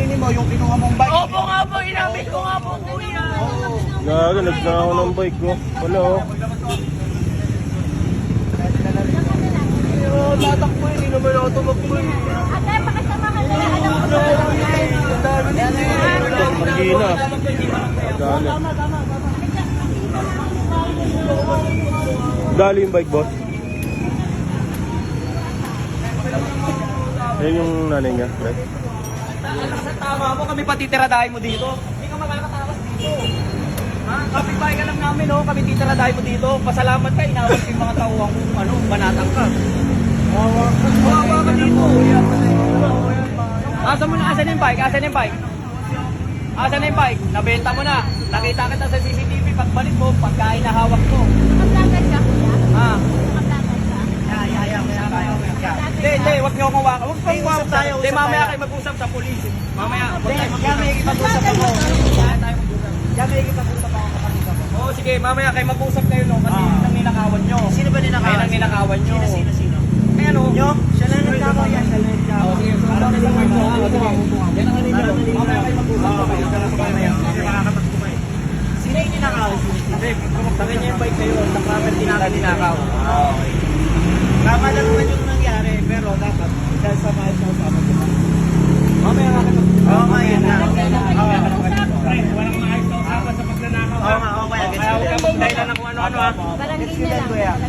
aminin mo yung kinuha mong bike. Opo nga po, inamin ko nga po, kuya. Gago, nagnakaw ng bike ko. Wala oh. Pero tatakbo yun, hindi naman ako tumakbo yun. Ate, pakasamahan na yan. Pagina. Dali. Dali yung bike, boss. Yan yung nanay niya, right? Sa tama mo, kami patitiradahin mo dito. Hindi ka makakatakas dito. Ha? Kapitbahay ka lang namin, oh. Kami titiradahin mo dito. Pasalamat ka, inawag yung mga tauwang banatang ka. Wawa ka dito. Asan mo na, asan yung bike? Asan yung bike? Asan yung bike? Nabenta mo na. Nakita kita sa CCTV. Pagbalik mo, pagkain na hawak mo. Nakaplagan ka, kuya? Ha? Nakaplagan ka? Hindi, huwag niyo akong waka. Huwag kang waka tayo. Hindi, mamaya kayo mag-usap sa polis. Mamaya, huwag tayo mag-usap. May ikipag-usap ako. Diyan may ikipag-usap ako kapatid ako. Oo, sige, mamaya kayo mag-usap kayo no. Kasi yun ang ninakawan nyo. Sino ba ninakawan? Ayun ang ninakawan nyo. Sino? Eh ano? Nyo? Siya lang nagkakaw yan. Siya lang nagkakaw. Oo, sige. Alam nila mo ito. Yan ang ninakawan. Mamaya kayo mag-usap kayo. Makakatakbo kayo. Sino yung ninakawan? Hindi, bakit niya yung bike kayo? Nakramer tinakaw. Okay. Tama lang naman yung nangyari, pero dapat dahil sa mahal sa usama ko. Mamaya nga kayo. Oo nga, yun na. Walang maayos na usama sa pagnanakaw. Oo nga, okay. Kaya huwag kang magdahilan ng kung ano-ano. Barangay na lang.